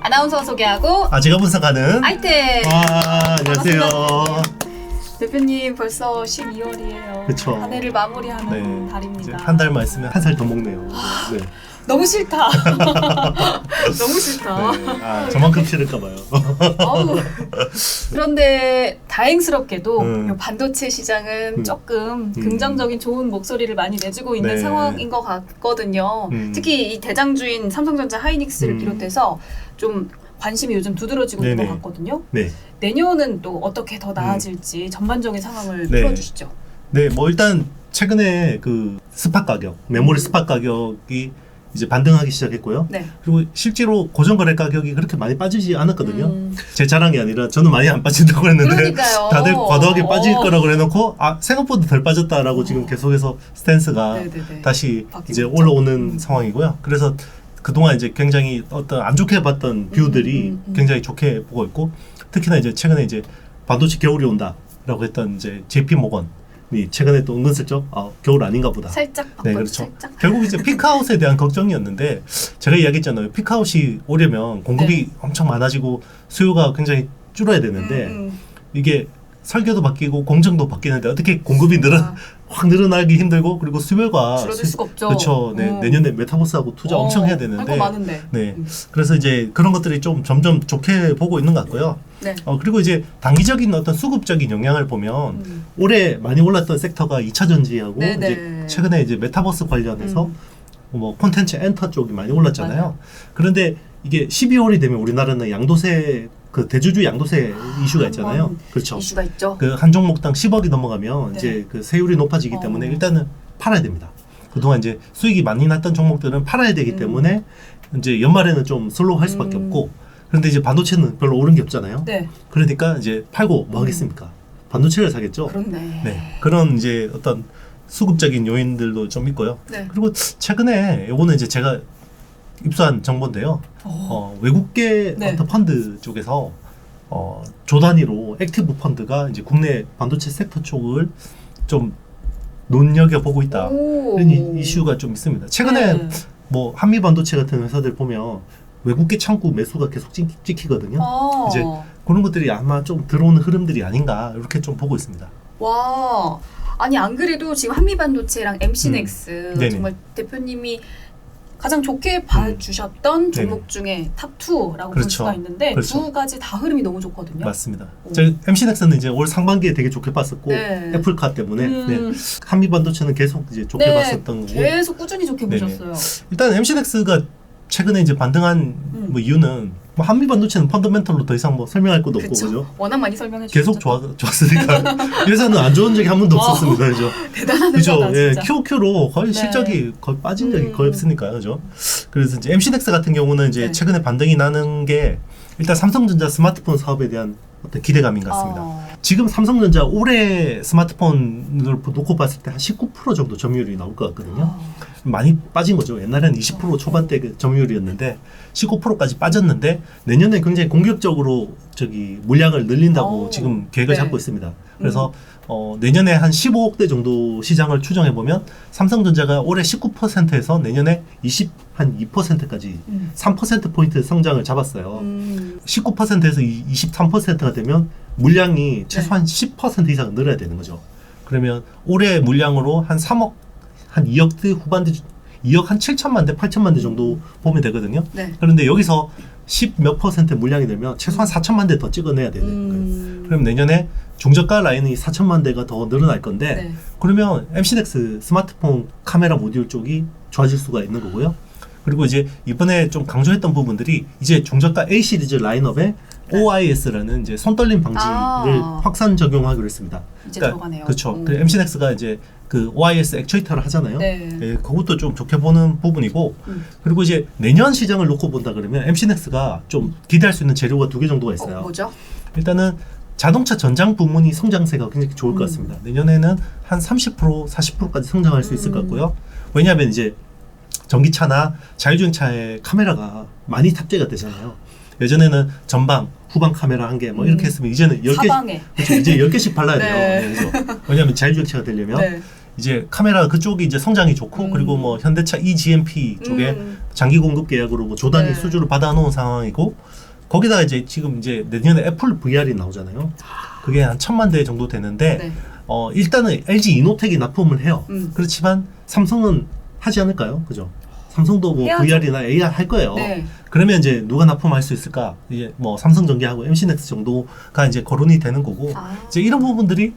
아나운서 소개하고 제가 분석하는 아이템. 안녕하세요. 대표님 벌써 12월이에요. 그쵸. 한 해를 마무리하는 달입니다. 한 달만 있으면 한 살 더 먹네요. 네. 너무 싫다. 너무 싫다. 네. 저만큼 싫을까봐요. 그런데 다행스럽게도 요 반도체 시장은 조금 긍정적인 좋은 목소리를 많이 내주고 있는 네. 상황인 것 같거든요. 특히 이 대장주인 삼성전자 하이닉스를 비롯해서 좀 관심이 요즘 두드러지고 있는 것 같거든요. 네. 내년은 또 어떻게 더 나아질지 전반적인 상황을 네. 풀어주시죠. 네, 뭐 일단 최근에 그 스팟 가격, 메모리 스팟 가격이 이제 반등하기 시작했고요. 네. 그리고 실제로 고정 거래 가격이 그렇게 많이 빠지지 않았거든요. 제 자랑이 아니라 저는 많이 안 빠진다고 했는데 그러니까요. 다들 과도하게 빠질 거라고 해놓고 생각보다 덜 빠졌다라고 지금 계속해서 스탠스가 네네네. 다시 바뀌고 이제 있죠. 올라오는 상황이고요. 그래서 그동안 이제 굉장히 어떤 안 좋게 봤던 뷰들이 굉장히 좋게 보고 있고, 특히나 이제 최근에 이제 반도체 겨울이 온다라고 했던 이제 JP 모건이 최근에 또 은근슬쩍 겨울 아닌가 보다. 살짝 바꿔. 네, 그렇죠. 살짝. 결국 이제 피크아웃에 대한 걱정이었는데 제가 이야기했잖아요. 피크아웃이 오려면 공급이 엄청 많아지고 수요가 굉장히 줄어야 되는데 이게 설계도 바뀌고 공정도 바뀌는데 어떻게 공급이 확 늘어나기 힘들고, 그리고 수요가 줄어들 수가 없죠. 그렇죠. 내년에 메타버스하고 투자 엄청 해야 되는데. 할 거 많은데. 네. 그래서 이제 그런 것들이 좀 점점 좋게 보고 있는 것 같고요. 네. 그리고 이제 단기적인 어떤 수급적인 영향을 보면 올해 많이 올랐던 섹터가 2차 전지하고 네네. 이제 최근에 이제 메타버스 관련해서 뭐 콘텐츠 엔터 쪽이 많이 올랐잖아요. 맞아요. 그런데 이게 12월이 되면 우리나라는 양도세, 그 대주주 양도세 이슈가 있잖아요. 그렇죠. 이슈가 있죠. 그 한 종목당 10억이 넘어가면 네. 이제 그 세율이 높아지기 때문에 일단은 팔아야 됩니다. 그동안 이제 수익이 많이 났던 종목들은 팔아야 되기 때문에 이제 연말에는 좀 슬로우 할 수밖에 없고, 그런데 이제 반도체는 별로 오른 게 없잖아요. 네. 그러니까 이제 팔고 뭐 하겠습니까? 반도체를 사겠죠. 그렇네. 네. 그런 이제 어떤 수급적인 요인들도 좀 있고요. 네. 그리고 최근에 요거는 이제 제가 입수한 정보인데요. 외국계 네. 어떤 펀드 쪽에서 조 단위로 액티브 펀드가 이제 국내 반도체 섹터 쪽을 좀 눈여겨보고 있다. 이런 이슈가 좀 있습니다. 최근에 네. 뭐 한미 반도체 같은 회사들 보면 외국계 창구 매수가 계속 찍히거든요. 이제 그런 것들이 아마 좀 들어오는 흐름들이 아닌가 이렇게 좀 보고 있습니다. 와, 아니 안 그래도 지금 한미반도체랑 MC넥스 네네. 정말 대표님이 가장 좋게 봐주셨던 종목 중에 탑2라고 볼 그렇죠. 수가 있는데 그렇죠. 두 가지 다 흐름이 너무 좋거든요. 맞습니다. 저희 MC넥스는 이제 올 상반기에 되게 좋게 봤었고 네. 애플카 때문에 한미 반도체는 계속 이제 좋게 봤었던 거고. 계속 꾸준히 좋게 네네. 보셨어요. 일단 MC넥스가 최근에 이제 반등한 뭐 이유는 뭐 한미 반도체는 펀더멘털로 더 이상 뭐 설명할 것도 없고 그죠? 워낙 많이 설명해 주셨죠. 계속 좋았으니까 회사는 안 좋은 적이 한 번도 없었습니다, 그죠? 대단한 그죠? 회사다 예, 진짜. QOQ로 거의 실적이 거의 빠진 적이 거의 없으니까요, 그죠? 그래서 이제 MC넥스 같은 경우는 이제 네. 최근에 반등이 나는 게 일단 삼성전자 스마트폰 사업에 대한 어떤 기대감인 것 같습니다. 지금 삼성전자 올해 스마트폰을 놓고 봤을 때 한 19% 정도 점유율이 나올 것 같거든요. 많이 빠진 거죠. 옛날에는 20% 초반대 그 점유율이었는데 19%까지 빠졌는데 내년에 굉장히 공격적으로 물량을 늘린다고 지금 계획을 네. 잡고 있습니다. 그래서 내년에 한 15억대 정도 시장을 추정해 보면 삼성전자가 올해 19%에서 내년에 한 2%까지 3%포인트 성장을 잡았어요. 19%에서 23%가 되면 물량이 최소한 10% 이상 늘어야 되는 거죠. 그러면 올해 물량으로 한 3억, 한 2억대 후반대, 2억 한 7천만 대, 8천만 대 정도 보면 되거든요. 네. 그런데 여기서 10 몇 퍼센트 물량이 되면 최소한 4천만 대 더 찍어내야 되는 거예요. 그럼 내년에 중저가 라인이 4천만 대가 더 늘어날 건데 그러면 MC넥스 스마트폰 카메라 모듈 쪽이 좋아질 수가 있는 거고요. 그리고 이제 이번에 좀 강조했던 부분들이 이제 중저가 A 시리즈 라인업에 OIS라는 이제 손떨림 방지를 확산 적용하기로 했습니다. 이제 들어가네요. 그렇죠. 그 MC넥스가 이제 그 OIS 액추에이터를 하잖아요. 네. 예, 그것도 좀 좋게 보는 부분이고, 그리고 이제 내년 시장을 놓고 본다 그러면 MC넥스가 좀 기대할 수 있는 재료가 두 개 정도가 있어요. 뭐죠? 일단은 자동차 전장 부문이 성장세가 굉장히 좋을 것 같습니다. 내년에는 한 30%, 40%까지 성장할 수 있을 것 같고요. 왜냐하면 이제 전기차나 자율주행차의 카메라가 많이 탑재가 되잖아요. 예전에는 전방, 후방 카메라 한 개 뭐 이렇게 했으면 이제는 10개, 사방에. 그렇죠. 이제 10개씩 발라야 돼요. 네. 네, 그렇죠. 왜냐하면 자율주행차가 되려면. 이제 카메라 그쪽이 이제 성장이 좋고 그리고 뭐 현대차 eGMP 쪽에 장기 공급 계약으로 뭐 조단위 네. 수주를 받아놓은 상황이고 거기다가 이제 지금 이제 내년에 애플 VR이 나오잖아요. 그게 한 1,000만 대 정도 되는데 네. 일단은 LG 이노텍이 납품을 해요. 그렇지만 삼성은 하지 않을까요? 그죠? 삼성도 뭐 해야죠. VR이나 AR 할 거예요. 네. 그러면 이제 누가 납품할 수 있을까? 이제 뭐 삼성전기하고 MC넥스 정도가 이제 거론이 되는 거고 이제 이런 부분들이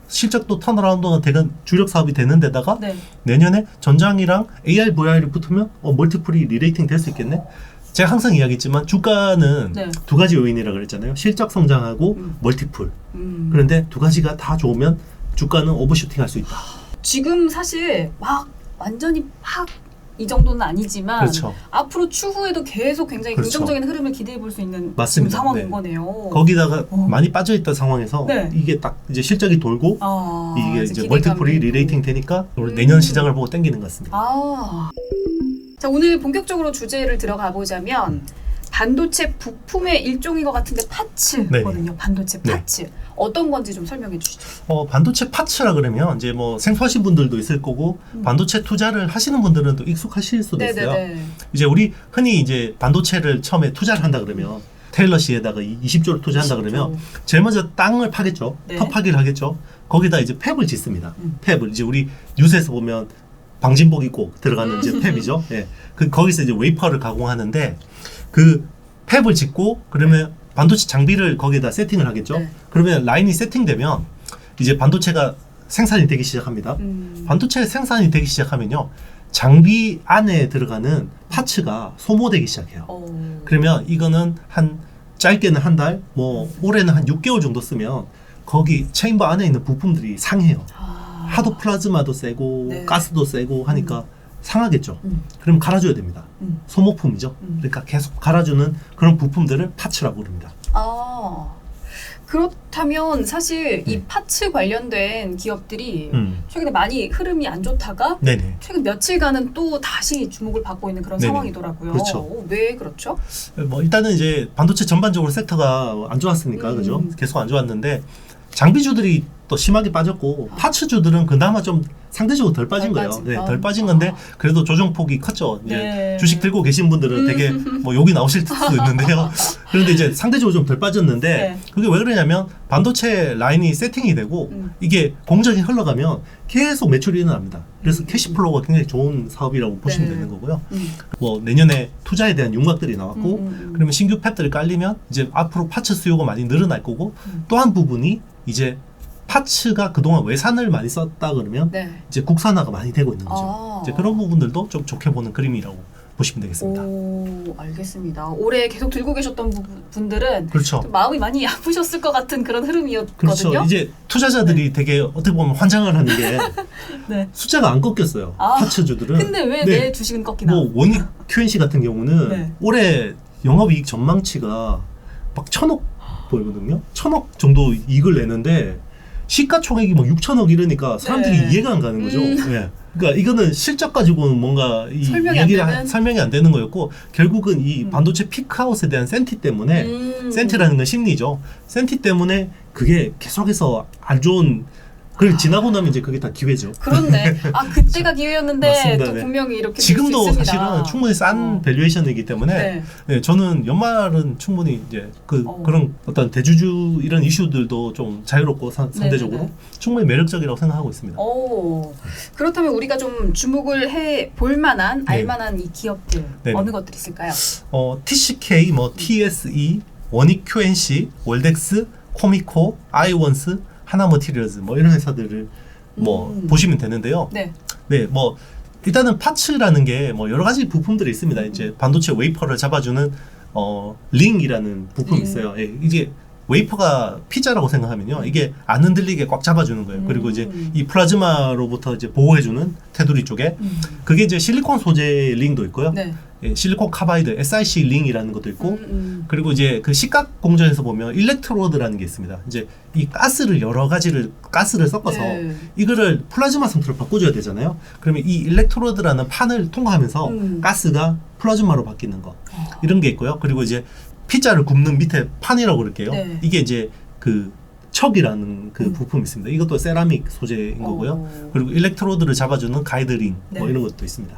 실적도 턴어라운드가 되는 주력 사업이 되는 데다가 네. 내년에 전장이랑 AR, VR이 붙으면 멀티플이 리레이팅 될 수 있겠네? 제가 항상 이야기했지만 주가는 네. 두 가지 요인이라고 그랬잖아요. 실적 성장하고 멀티플. 음. 그런데 두 가지가 다 좋으면 주가는 오버슈팅 할 수 있다. 지금 사실 막 완전히 막 이 정도는 아니지만 그렇죠. 앞으로 추후에도 계속 굉장히 그렇죠. 긍정적인 흐름을 기대해 볼 수 있는 맞습니다. 지금 상황인 네. 거네요. 거기다가 많이 빠져있던 상황에서 네. 이게 딱 이제 실적이 돌고 이게 이제 멀티플이 기대감이 리레이팅 되니까 내년 시장을 보고 땡기는 것 같습니다. 자, 오늘 본격적으로 주제를 들어가 보자면 반도체 부품의 일종인 것 같은데 파츠거든요. 반도체 네. 파츠. 어떤 건지 좀 설명해 주시죠. 반도체 파츠라 그러면 이제 뭐 생소하신 분들도 있을 거고 반도체 투자를 하시는 분들은 또 익숙하실 수도 있어요. 네네네. 이제 우리 흔히 이제 반도체를 처음에 투자를 한다 그러면 테일러시에다가 20조를 투자한다 그러면 제일 먼저 땅을 파겠죠. 네. 터 파기를 하겠죠. 거기다 이제 팹을 짓습니다. 팹을 이제 우리 뉴스에서 보면 방진복 입고 들어가는 이제 팹이죠. 예. 거기서 이제 웨이퍼를 가공하는데 그 팹을 짓고 그러면 반도체 장비를 거기에다 세팅을 하겠죠. 네. 그러면 라인이 세팅되면 이제 반도체가 생산이 되기 시작합니다. 반도체 생산이 되기 시작하면요. 장비 안에 들어가는 파츠가 소모되기 시작해요. 그러면 이거는 한 짧게는 한 달, 뭐 올해는 한 6개월 정도 쓰면 거기 체인버 안에 있는 부품들이 상해요. 하도 플라즈마도 세고 네. 가스도 세고 하니까 상하겠죠. 그럼 갈아줘야 됩니다. 소모품이죠. 그러니까 계속 갈아주는 그런 부품들을 파츠라고 부릅니다. 그렇다면 사실 이 파츠 관련된 기업들이 최근에 많이 흐름이 안 좋다가 네네. 최근 며칠간은 또 다시 주목을 받고 있는 그런 네네. 상황이더라고요. 그렇죠. 왜 그렇죠? 뭐 일단은 이제 반도체 전반적으로 섹터가 안 좋았으니까 그죠? 계속 안 좋았는데 장비주들이 또 심하게 빠졌고 파츠주들은 그나마 좀 상대적으로 덜 빠진 거예요. 네, 덜 빠진 건데 그래도 조정폭이 컸죠. 이제 네. 주식 들고 계신 분들은 되게 뭐 욕이 나오실 수도 있는데요. 그런데 이제 상대적으로 좀 덜 빠졌는데 네. 그게 왜 그러냐면 반도체 라인이 세팅이 되고 이게 공정이 흘러가면 계속 매출이 일어납니다. 그래서 캐시플로우가 굉장히 좋은 사업이라고 보시면 네. 되는 거고요. 뭐 내년에 투자에 대한 윤곽들이 나왔고 그러면 신규 팹들이 깔리면 이제 앞으로 파츠 수요가 많이 늘어날 거고 또 한 부분이 이제 파츠가 그동안 외산을 많이 썼다 그러면 네. 이제 국산화가 많이 되고 있는 거죠. 이제 그런 부분들도 좀 좋게 보는 그림이라고 보시면 되겠습니다. 오, 알겠습니다. 올해 계속 들고 계셨던 분들은 그렇죠. 좀 마음이 많이 아프셨을 것 같은 그런 흐름이었거든요. 그렇죠. 이제 투자자들이 되게 어떻게 보면 환장을 하는 게 네. 숫자가 안 꺾였어요. 파츠주들은. 근데 왜 내 주식은 꺾이나? 뭐 원익 QNC 같은 경우는 네. 올해 영업이익 전망치가 막 1,000억 보이거든요. 1,000억 정도 이익을 내는데 시가총액이 뭐 6천억 이러니까 사람들이 네. 이해가 안 가는 거죠. 네. 그러니까 이거는 실적 가지고는 뭔가 이 설명이 안 되는 거였고 결국은 이 반도체 피크아웃에 대한 센티 때문에 센티라는 건 심리죠. 센티 때문에 그게 계속해서 안 좋은 그걸 지나고 나면 이제 그게 다 기회죠. 그렇네. 그때가 기회였는데 맞습니다. 또 네. 분명히 이렇게 지금도 될수 있습니다. 사실은 충분히 싼 밸류에이션이기 때문에 네. 네, 저는 연말은 충분히 이제 그런 어떤 대주주 이런 이슈들도 좀 자유롭고 상대적으로 네네네. 충분히 매력적이라고 생각하고 있습니다. 그렇다면 우리가 좀 주목을 해 볼 만한 네. 알만한 이 기업들 네네. 어느 것들이 있을까요? TCK, 뭐 TSE, 원익 QNC, 월덱스, 코미코, 아이원스, 하나머티리얼즈 뭐 이런 회사들을 뭐 보시면 되는데요. 네. 네, 뭐 일단은 파츠라는 게 뭐 여러 가지 부품들이 있습니다. 이제 반도체 웨이퍼를 잡아주는 링이라는 부품이 있어요. 예, 이게 웨이퍼가 피자라고 생각하면요, 이게 안 흔들리게 꽉 잡아주는 거예요. 그리고 이제 이 플라즈마로부터 이제 보호해주는 테두리 쪽에 그게 이제 실리콘 소재 링도 있고요. 네. 예, 실리콘 카바이드 SiC 링이라는 것도 있고 그리고 이제 그 식각 공정에서 보면 일렉트로드라는 게 있습니다. 이제 이 가스를 여러 가지를 가스를 섞어서 네. 이거를 플라즈마 상태로 바꿔줘야 되잖아요. 그러면 이 일렉트로드라는 판을 통과하면서 가스가 플라즈마로 바뀌는 거 이런 게 있고요. 그리고 이제 피자를 굽는 밑에 판이라고 그럴게요. 네. 이게 이제 그 척이라는 그 부품이 있습니다. 이것도 세라믹 소재인 거고요. 그리고 일렉트로드를 잡아주는 가이드링 뭐 이런 것도 있습니다.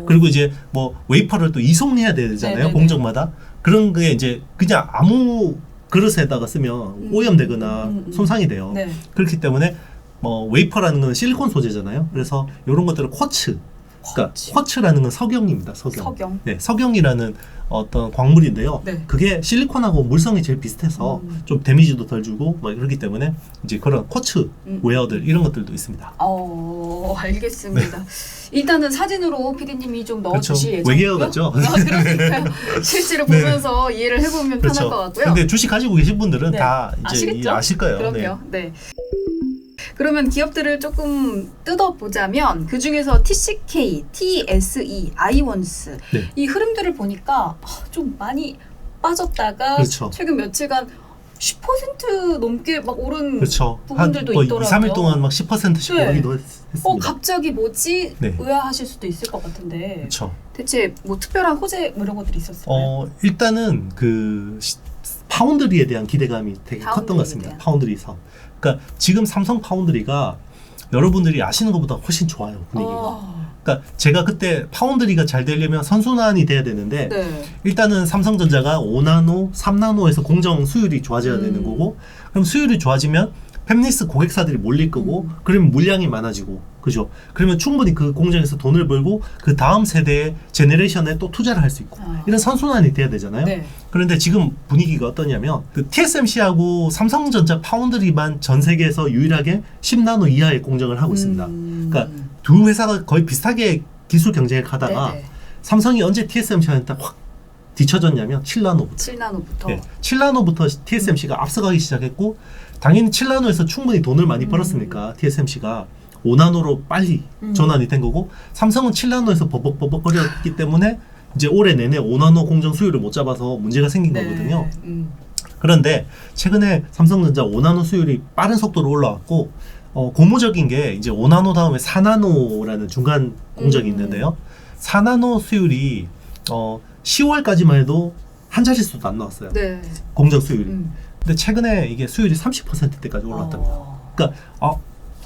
그리고 이제 뭐 웨이퍼를 또 이송해야 되잖아요. 네네네. 공정마다. 그런 게 이제 그냥 아무 그릇에다가 쓰면 오염되거나 손상이 돼요. 네. 그렇기 때문에 뭐 웨이퍼라는 건 실리콘 소재잖아요. 그래서 이런 것들을 쿼츠. 그러니까 쿼츠라는 건 석영입니다. 석영. 네, 석영이라는 어떤 광물인데요. 네. 그게 실리콘하고 물성이 제일 비슷해서 좀 데미지도 덜 주고 뭐 그렇기 때문에 이제 그런 쿼츠 웨어들 이런 것들도 있습니다. 알겠습니다. 네. 일단은 사진으로 PD님이 좀 넣어주실 그렇죠. 예정이고요. 외계어 같죠? 그러니까요. 실제로 보면서 이해를 해보면 그렇죠. 편할 것 같고요. 근데 주식 가지고 계신 분들은 네. 다 이제 아시겠죠? 아실 거예요. 그럼요. 네. 그러면 기업들을 조금 뜯어보자면 그 중에서 TCK, TSE, 아이원스 네. 이 흐름들을 보니까 좀 많이 빠졌다가 그렇죠. 최근 며칠간 10% 넘게 막 오른 그렇죠. 부분들도 한 있더라고요. 2, 3일 동안 막 10%씩 네. 오르기도 했습니다. 갑자기 뭐지? 네. 의아하실 수도 있을 것 같은데 그렇죠. 대체 뭐 특별한 호재 뭐 이런 것들이 있었을까요? 일단은 그 파운드리에 대한 기대감이 되게 컸던 것 같습니다. 대한. 파운드리 사업. 그러니까 지금 삼성 파운드리가 여러분들이 아시는 것보다 훨씬 좋아요, 분위기가. 그러니까 제가 그때 파운드리가 잘 되려면 선순환이 돼야 되는데 네. 일단은 삼성전자가 5나노, 3나노에서 공정 수율이 좋아져야 되는 거고, 그럼 수율이 좋아지면 팹리스 고객사들이 몰릴 거고, 그러면 물량이 많아지고, 그죠? 그러면 충분히 그 공정에서 돈을 벌고 그 다음 세대의 제네레이션에 또 투자를 할 수 있고, 이런 선순환이 돼야 되잖아요. 네. 그런데 지금 분위기가 어떠냐면 그 TSMC하고 삼성전자 파운드리만 전 세계에서 유일하게 10나노 이하의 공정을 하고 있습니다. 그러니까 두 회사가 거의 비슷하게 기술 경쟁을 하다가 네네. 삼성이 언제 TSMC한테 확 뒤쳐졌냐면 7나노부터. 7나노부터. 네, 7나노부터 TSMC가 앞서가기 시작했고, 당연히 7나노에서 충분히 돈을 많이 벌었으니까 TSMC가 5나노로 빨리 전환이 된 거고, 삼성은 7나노에서 버벅버벅거렸기 때문에 이제 올해 내내 5나노 공정 수율을 못 잡아서 문제가 생긴 거거든요. 그런데 최근에 삼성전자 5나노 수율이 빠른 속도로 올라왔고, 고무적인 게 이제 5나노 다음에 4나노라는 중간 공정이 있는데요. 4나노 수율이 10월까지만 해도 한 자릿수도 안 나왔어요. 네. 공정 수율이. 근데 최근에 이게 수율이 30%대까지 올랐답니다. 그러니까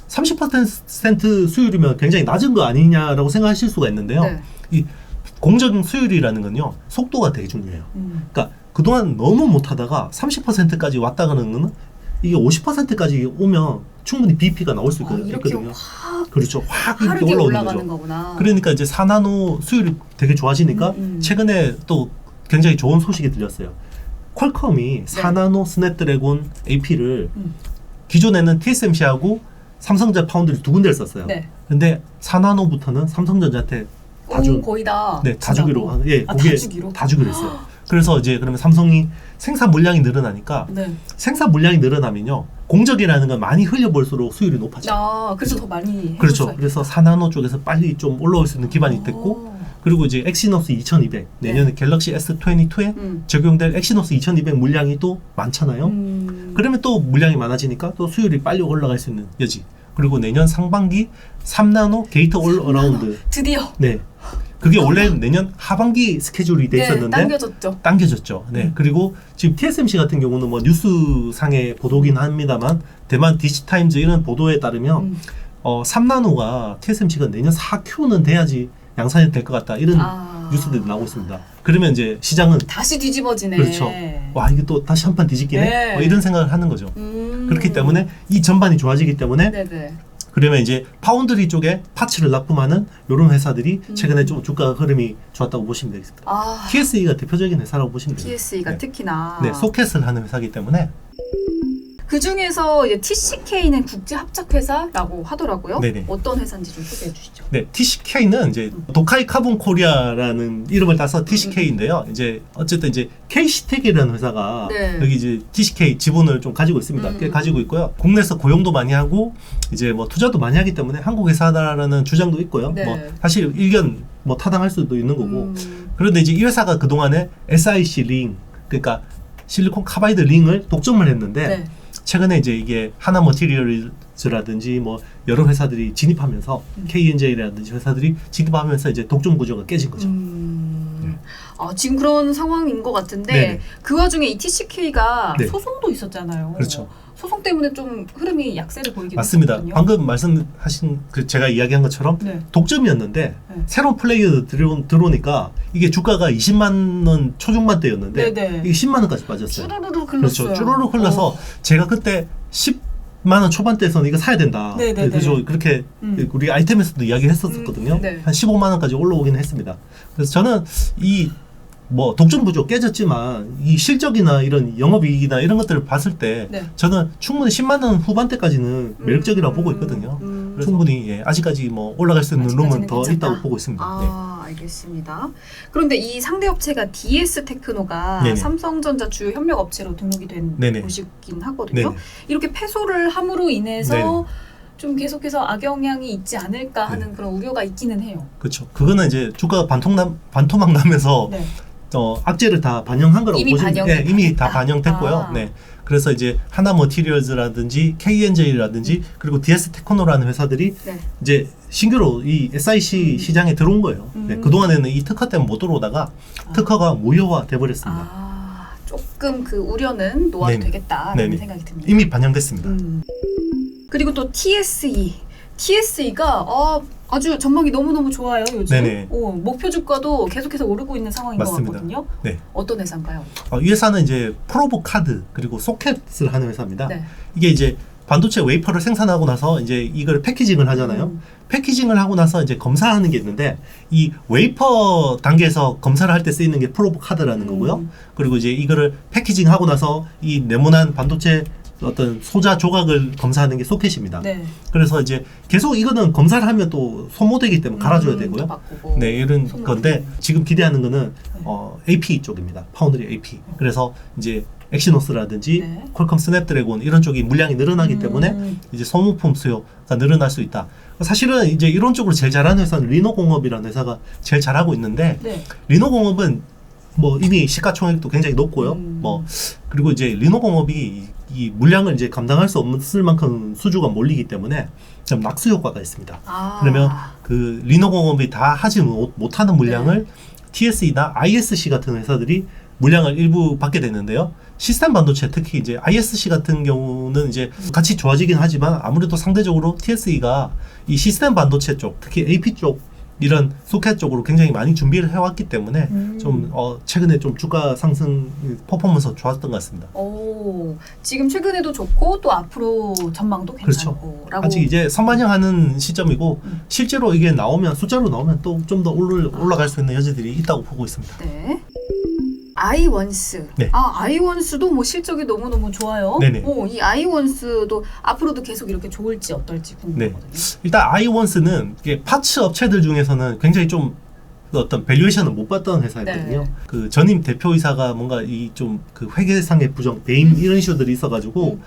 30% 수율이면 굉장히 낮은 거 아니냐라고 생각하실 수가 있는데요. 네. 이 공정 수율이라는 건요, 속도가 되게 중요해요. 그러니까 그동안 너무 못하다가 30%까지 왔다가는 거는 이게 50%까지 오면 충분히 BP가 나올 수 이렇게 있거든요. 확 그렇죠. 확 이렇게 빠르게 올라오는 올라가는 거죠. 거구나. 그러니까 이제 4나노 수율이 되게 좋아지니까 최근에 또 굉장히 좋은 소식이 들렸어요. 퀄컴이 4나노 스냅드래곤 AP를 기존에는 TSMC하고 삼성전자 파운드리 두 군데를 썼어요. 네. 근데 4나노부터는 삼성전자한테 거의 다. 다 주기로. 예, 다 그게 주기로. 다 주기로 했어요. 그래서 이제 그러면 삼성이 생산 물량이 늘어나니까, 네. 생산 물량이 늘어나면요, 공정이라는 건 많이 흘려볼수록 수율이 높아져요. 그래서 더 많이. 그렇죠. 그래서 4나노 쪽에서 빨리 좀 올라올 수 있는 기반이 됐고, 그리고 이제 엑시노스 2200 내년에 갤럭시 S22에 적용될 엑시노스 2200 물량이 또 많잖아요. 그러면 또 물량이 많아지니까 또 수율이 빨리 올라갈 수 있는 여지. 그리고 내년 상반기 3나노 게이트 올 어라운드. 드디어. 네. 그게 원래 내년 하반기 스케줄이 돼 있었는데 당겨졌죠. 네. 그리고 지금 TSMC 같은 경우는 뭐 뉴스상의 보도긴 합니다만, 대만 디지타임즈 이런 보도에 따르면 3나노가 TSMC가 내년 4Q는 돼야지 양산이 될 것 같다, 이런 뉴스들이 나오고 있습니다. 그러면 이제 시장은 다시 뒤집어지네. 그렇죠. 와, 이게 또 다시 한판 뒤집기네. 네. 뭐 이런 생각을 하는 거죠. 그렇기 때문에 이 전반이 좋아지기 때문에 네네. 그러면 이제 파운드리 쪽에 파츠를 납품하는 이런 회사들이 최근에 좀 주가 흐름이 좋았다고 보시면 되겠습니다. TSE가 대표적인 회사라고 보시면 됩니다. TSE가 네. 특히나. 네, 소켓을 하는 회사이기 때문에. 그 중에서 TCK는 국제 합작 회사라고 하더라고요. 네네. 어떤 회사인지 좀 소개해 주시죠. 네, TCK는 이제 도카이 카본 코리아라는 이름을 따서 TCK인데요. 이제 어쨌든 이제 K시텍이라는 회사가 네. 여기 이제 TCK 지분을 좀 가지고 있습니다. 꽤 가지고 있고요. 국내에서 고용도 많이 하고 이제 뭐 투자도 많이 하기 때문에 한국 회사다라는 주장도 있고요. 네. 뭐 사실 의견 뭐 타당할 수도 있는 거고. 그런데 이제 이 회사가 그 동안에 SiC 링, 그러니까 실리콘 카바이드 링을 독점을 했는데. 네. 최근에 이제 이게 하나 머티리얼즈라든지 뭐 여러 회사들이 진입하면서 KNJ라든지 회사들이 진입하면서 이제 독점 구조가 깨진 거죠. 지금 그런 상황인 것 같은데 네네. 그 와중에 이 TCK가 네. 소송도 있었잖아요. 그렇죠. 소송 때문에 좀 흐름이 약세를 보이긴 맞습니다. 했거든요. 방금 말씀하신 제가 이야기한 것처럼 네. 독점이었는데 네. 새로운 플레이어 들어오니까 이게 주가가 20만 원 초중반대였는데 네네. 이게 10만 원까지 빠졌어요. 쭈루루루 흘렀어요. 그렇죠. 쭈루루 흘러서 제가 그때 10만 원 초반대에서는 이거 사야 된다. 네네네. 그래서 그렇게 우리 아이템에서도 이야기했었거든요. 네. 한 15만 원까지 올라오긴 했습니다. 그래서 저는 이 뭐 독점 구조 깨졌지만 이 실적이나 이런 영업이익이나 이런 것들을 봤을 때 네. 저는 충분히 10만 원 후반대까지는 매력적이라고 보고 있거든요. 충분히 아직까지 뭐 올라갈 수 있는 룸은 더 괜찮다. 있다고 보고 있습니다. 알겠습니다. 그런데 이 상대 업체가 DS 테크노가 네네. 삼성전자 주요 협력 업체로 등록이 된 네네. 곳이긴 하거든요. 네네. 이렇게 패소를 함으로 인해서 네네. 좀 계속해서 악영향이 있지 않을까 하는 그런 우려가 있기는 해요. 그렇죠. 그거는 이제 주가가 반토막 나면서 네. 악재를 다 반영한 거라고 이미 보시면 반영이 이미 다 됐다. 반영됐고요. 네. 그래서 이제 하나머티리얼즈라든지 KNJ라든지 그리고 DS 테크노라는 회사들이 네. 이제 신규로 이 SIC 시장에 들어온 거예요. 네. 그동안에는 이 특허 때문에 못 들어오다가 특허가 무효화 돼버렸습니다. 조금 그 우려는 놓아도 네네. 되겠다라는 네네. 생각이 듭니다. 이미 반영됐습니다. 그리고 또 TSE가 아주 전망이 너무너무 좋아요, 요즘. 네네. 목표 주가도 계속해서 오르고 있는 상황인 맞습니다. 것 같거든요. 네. 어떤 회사인가요? 이 회사는 이제 프로브 카드 그리고 소켓을 하는 회사입니다. 네. 이게 이제 반도체 웨이퍼를 생산하고 나서 이제 이걸 패키징을 하잖아요. 패키징을 하고 나서 이제 검사하는 게 있는데 이 웨이퍼 단계에서 검사를 할 때 쓰이는 게 프로브 카드라는 거고요. 그리고 이제 이거를 패키징하고 나서 이 네모난 반도체 어떤 소자 조각을 검사하는 게 소켓입니다. 네. 그래서 이제 계속 이거는 검사를 하면 또 소모되기 때문에 갈아줘야 되고요. 또 바꾸고. 네, 이런 소모되고. 건데 지금 기대하는 거는 AP 쪽입니다. 파운드리 AP. 그래서 이제 엑시노스라든지 네. 퀄컴 스냅드래곤 이런 쪽이 물량이 늘어나기 때문에 이제 소모품 수요가 늘어날 수 있다. 사실은 이제 이런 쪽으로 제일 잘하는 회사는 리노공업이라는 회사가 제일 잘하고 있는데 네. 리노공업은 뭐 이미 시가총액도 굉장히 높고요. 뭐 그리고 이제 리노공업이 이 물량을 이제 감당할 수 없을 만큼 수주가 몰리기 때문에 좀 낙수 효과가 있습니다. 그러면 그 리노공업이 다 하지 못하는 물량을 TSE나 ISC 같은 회사들이 물량을 일부 받게 되는데요. 시스템 반도체 특히 이제 ISC 같은 경우는 이제 같이 좋아지긴 하지만 아무래도 상대적으로 TSE가 이 시스템 반도체 쪽, 특히 AP 쪽 이런 소켓 쪽으로 굉장히 많이 준비를 해왔기 때문에 좀 최근에 좀 주가 상승 퍼포먼스 좋았던 것 같습니다. 지금 최근에도 좋고 또 앞으로 전망도 괜찮고. 그렇죠. 아직 이제 선반영하는 시점이고 실제로 이게 나오면 숫자로 나오면 또 좀 더 올라갈 수 있는 여지들이 있다고 보고 있습니다. 네. 아이원스. 네. 아이원스도 뭐 실적이 너무너무 좋아요. 네네. 이 아이원스도 앞으로도 계속 이렇게 좋을지 어떨지 궁금하거든요. 일단 아이원스는 이게 파츠 업체들 중에서는 굉장히 좀 어떤 밸류에이션을 못 받던 회사였거든요. 네. 그 전임 대표이사가 뭔가 이 좀 그 회계상의 부정, 배임 이런 이슈들이 있어가지고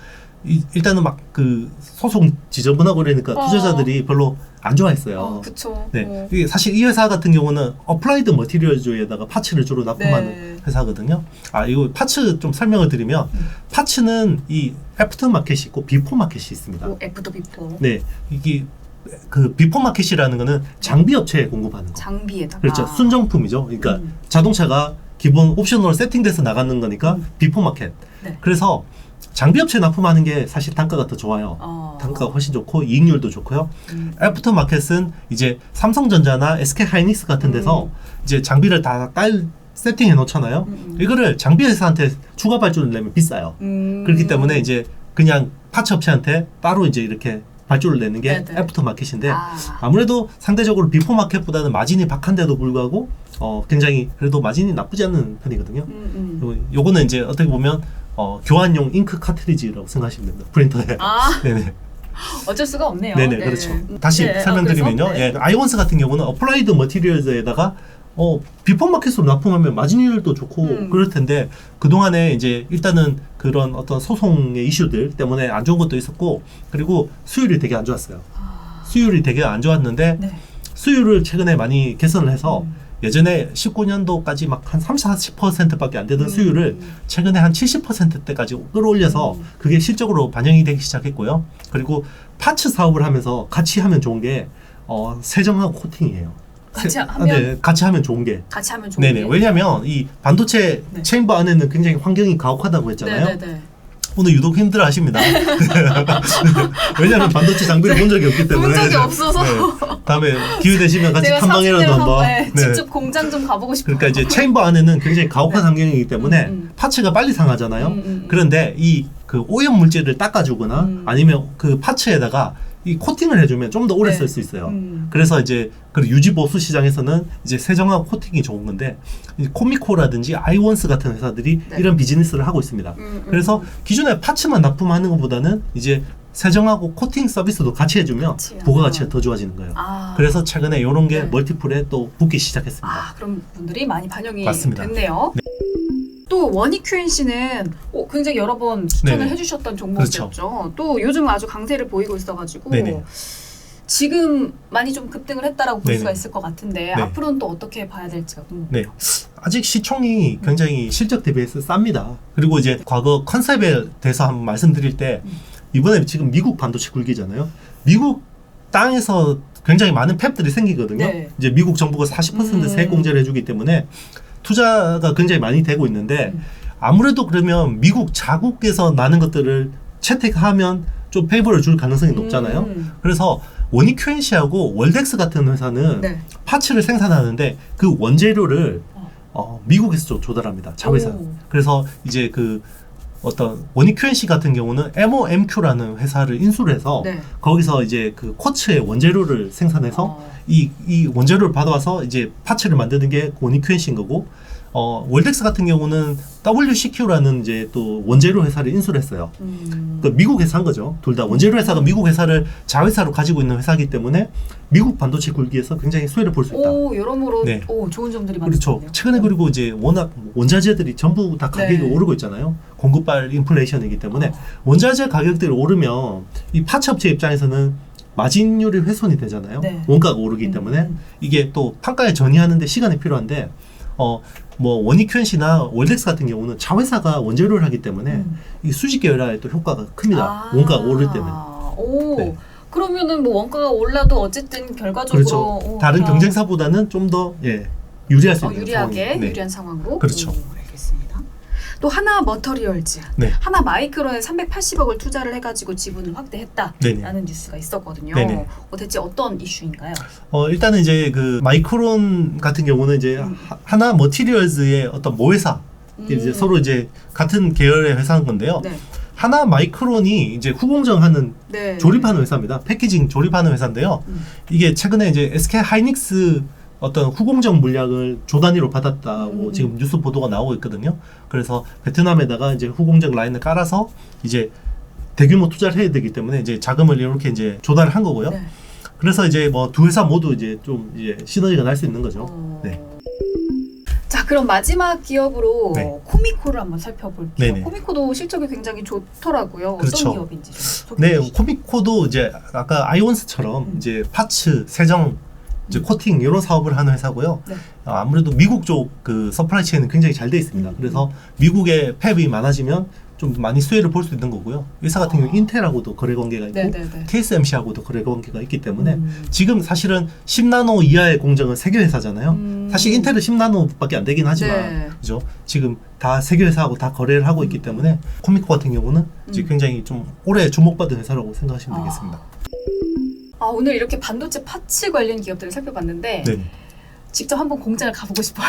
일단은 막 그 소송 지저분하고 그러니까 투자자들이 별로 안 좋아했어요. 그렇죠. 네, 이게 사실 이 회사 같은 경우는 어플라이드 머티리얼즈에다가 파츠를 주로 납품하는 회사거든요. 이거 파츠 좀 설명을 드리면 파츠는 이 애프터 마켓이 있고 비포 마켓이 있습니다. 애프터 비포. 네, 이게 그 비포 마켓이라는 거는 장비 업체에 공급하는 거. 장비에다가. 그렇죠. 순정품이죠. 그러니까 자동차가 기본 옵션으로 세팅돼서 나가는 거니까 비포 마켓. 네. 그래서 장비 업체 납품하는 게 사실 단가가 더 좋아요. 단가가 훨씬 좋고 이익률도 좋고요. 애프터 마켓은 이제 삼성전자나 SK 하이닉스 같은 데서 이제 장비를 다 세팅해 놓잖아요. 이거를 장비 회사한테 추가 발주를 내면 비싸요. 그렇기 때문에 이제 그냥 파츠 업체한테 따로 이제 이렇게 발주를 내는 게 애프터 마켓인데 아무래도 상대적으로 비포 마켓보다는 마진이 박한데도 불구하고 굉장히 그래도 마진이 나쁘지 않은 편이거든요. 요거는 이제 어떻게 보면 교환용 잉크 카트리지라고 생각하시면 됩니다. 프린터에. 네네. 어쩔 수가 없네요. 네네, 네. 그렇죠. 다시 설명드리면요. 아이원스 같은 경우는 어플라이드 머티리얼즈에다가 비포 마켓으로 납품하면 마진율도 좋고 그럴 텐데 그동안에 이제 일단은 그런 어떤 소송의 이슈들 때문에 안 좋은 것도 있었고 그리고 수율이 되게 안 좋았어요. 수율이 되게 안 좋았는데 수율을 최근에 많이 개선을 해서 예전에 19년도까지 막 한 30-40%밖에 안 되던 수율을 최근에 한 70%대까지 끌어올려서 그게 실적으로 반영이 되기 시작했고요. 그리고 파츠 사업을 하면서 같이 하면 좋은 게 세정하고 코팅이에요. 같이 하면 좋은 게. 같이 하면 좋은 네네. 게. 왜냐하면 이 반도체 네. 체인버 안에는 굉장히 환경이 가혹하다고 했잖아요. 네네네. 오늘 유독 힘들어 하십니다. 왜냐하면 반도체 장비를 본 적이 없기 때문에. 본 적이 없어서. 네. 다음에 기회 되시면 같이 제가 탐방이라도 사진을 한번. 네, 직접 공장 좀 가보고 싶어요. 그러니까 이제 체인버 안에는 굉장히 가혹한 네. 환경이기 때문에 파츠가 빨리 상하잖아요. 그런데 이 그 오염 물질을 닦아주거나 아니면 그 파츠에다가 이 코팅을 해주면 좀 더 오래 네. 쓸 수 있어요. 그래서 이제 그 유지 보수 시장에서는 이제 세정하고 코팅이 좋은 건데 이 코미코라든지 아이원스 같은 회사들이 네. 이런 비즈니스를 하고 있습니다. 그래서 기존에 파츠만 납품하는 것보다는 이제 세정하고 코팅 서비스도 같이 해주면 보관 가치가 더 좋아지는 거예요. 그래서 최근에 이런 게 네. 멀티플에 또 붙기 시작했습니다. 아, 그런 분들이 많이 반영이 맞습니다. 됐네요. 또 원익 QNC는 굉장히 여러 번 추천을 네네. 해주셨던 종목이었죠. 그렇죠. 또 요즘 아주 강세를 보이고 있어가지고 네네. 지금 많이 좀 급등을 했다라고 볼 네네. 수가 있을 것 같은데 네. 앞으로는 또 어떻게 봐야 될지가 궁금해요. 네. 아직 시총이 굉장히 실적 대비해서 쌉니다. 그리고 이제 과거 컨셉에 대해서 한번 말씀드릴 때 이번에 지금 미국 반도체 굴기잖아요. 미국 땅에서 굉장히 많은 팹들이 생기거든요. 네. 이제 미국 정부가 40% 세액 공제를 해주기 때문에 투자가 굉장히 많이 되고 있는데 아무래도 그러면 미국 자국에서 나는 것들을 채택하면 좀 페이버를 줄 가능성이 높잖아요. 그래서 원익 QNC하고 월덱스 같은 회사는 네. 파츠를 생산하는데 그 원재료를 미국에서 조달합니다. 자회사. 그래서 이제 그 어떤 원익 QNC 같은 경우는 MOMQ라는 회사를 인수를 해서 네. 거기서 이제 그 쿼츠의 원재료를 생산해서 이 원재료를 받아와서 이제 파츠를 만드는 게 원익 QNC인 거고 월덱스 같은 경우는 WCQ라는 이제 또 원재료 회사를 인수를 했어요. 그러니까 미국 회사 한 거죠. 둘 다 원재료 회사가 미국 회사를 자회사로 가지고 있는 회사이기 때문에 미국 반도체 굴기에서 굉장히 수혜를 볼 수 있다. 여러모로 네. 좋은 점들이 그렇죠. 많네요. 최근에 그리고 이제 워낙 원자재들이 전부 다 가격이 네. 오르고 있잖아요. 공급발 인플레이션이기 때문에 원자재 가격들이 오르면 이 파츠 업체 입장에서는 마진율이 훼손이 되잖아요. 네. 원가가 오르기 때문에 이게 또 판가에 전이하는데 시간이 필요한데 뭐 원익 QNC나 월덱스 같은 경우는 자회사가 원재료를 하기 때문에 이 수직 계열화에 또 효과가 큽니다. 원가가 오를 때는. 네. 그러면은 뭐 원가가 올라도 어쨌든 결과적으로 그렇죠. 다른 경쟁사보다는 좀 더 유리할 수 있는 유리하게 상황이. 네. 유리한 상황으로. 그렇죠. 알겠습니다. 또 하나 머터리얼즈, 네. 하나 마이크론에 380억을 투자를 해가지고 지분을 확대했다라는 네네. 뉴스가 있었거든요. 네네. 대체 어떤 이슈인가요? 일단은 이제 그 마이크론 같은 경우는 이제 하나 머티리얼즈의 어떤 모회사 이제 서로 이제 같은 계열의 회사인 건데요. 네. 하나 마이크론이 이제 후공정하는 네. 조립하는 회사입니다. 패키징 조립하는 회사인데요. 이게 최근에 이제 SK 하이닉스 어떤 후공정 물량을 조 단위로 받았다고 지금 뉴스 보도가 나오고 있거든요. 그래서 베트남에다가 이제 후공정 라인을 깔아서 이제 대규모 투자를 해야 되기 때문에 이제 자금을 이렇게 이제 조달을 한 거고요. 네. 그래서 이제 뭐 두 회사 모두 이제 좀 이제 시너지가 날 수 있는 거죠. 네. 자, 그럼 마지막 기업으로 네. 코미코를 한번 살펴볼게요. 네네. 코미코도 실적이 굉장히 좋더라고요. 그렇죠. 어떤 기업인지 좀 소개해 네, 주시죠. 코미코도 이제 아까 아이원스처럼 이제 파츠, 세정, 이제 코팅 이런 사업을 하는 회사고요. 네. 아무래도 미국 쪽 그 서플라이 체인은 굉장히 잘 돼 있습니다. 그래서 미국의 팹이 많아지면 좀 많이 수혜를 볼 수 있는 거고요. 회사 같은 경우 인텔하고도 거래 관계가 있고 네네네. TSMC하고도 거래 관계가 있기 때문에 지금 사실은 10나노 이하의 공정은 세계 회사잖아요. 사실 인텔은 10나노밖에 안 되긴 하지만 네. 그죠? 지금 다 세계 회사하고 다 거래를 하고 있기 때문에 코미코 같은 경우는 이제 굉장히 좀 오래 주목받은 회사라고 생각하시면 되겠습니다. 오늘 이렇게 반도체 파츠 관련 기업들을 살펴봤는데 네. 직접 한번 공장을 가보고 싶어요.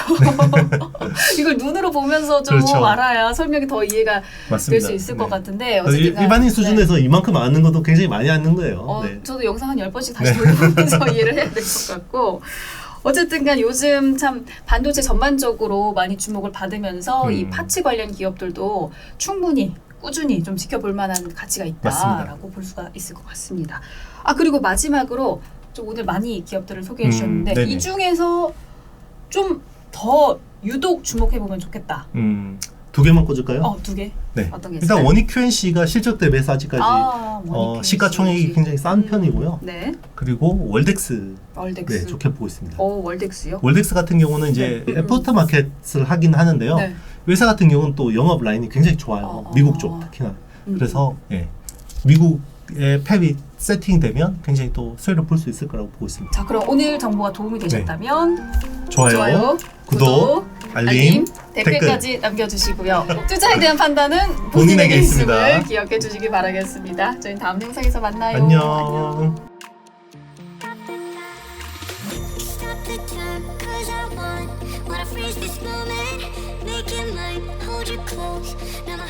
이걸 눈으로 보면서 좀 그렇죠. 알아야 설명이 더 이해가 될 맞습니다. 수 있을 네. 것 같은데 어쨌든 일반인 수준에서 이만큼 아는 것도 굉장히 많이 아는 거예요. 네. 저도 영상 한 10번씩 다시 돌려보면서 이해를 해야 될 것 같고 어쨌든 간 요즘 참 반도체 전반적으로 많이 주목을 받으면서 이 파츠 관련 기업들도 충분히 꾸준히 좀 지켜볼 만한 가치가 있다라고 볼 수가 있을 것 같습니다. 그리고 마지막으로 좀 오늘 많이 기업들을 소개해 주셨는데 네네. 이 중에서 좀 더 유독 주목해 보면 좋겠다. 두 개만 꽂을까요? 두 개. 네. 어떤 게 일단 있어요? 원익 QNC가 실적 대비해서 아직까지 원익 시가총액이 QNC. 굉장히 싼 편이고요. 네. 그리고 월덱스 월덱스. 네, 좋게 보고 있습니다. 월덱스요? 월덱스 같은 경우는 이제 애프터 마켓을 하긴 하는데요. 네. 회사 같은 경우는 또 영업 라인이 굉장히 좋아요. 미국 쪽 특히나. 그래서 미국 팹이 세팅되면 굉장히 또 수혜를 볼 수 있을 거라고 보고 있습니다. 자, 그럼 오늘 정보가 도움이 되셨다면 좋아요, 구독, 알림, 댓글까지 남겨주시고요. 투자에 대한 판단은 본인에게 있습니다. 있음을 기억해 주시기 바라겠습니다. 저희 다음 영상에서 만나요. 안녕. Stop the time, 'cause I wanna freeze this moment. Make it mine, hold you close. Now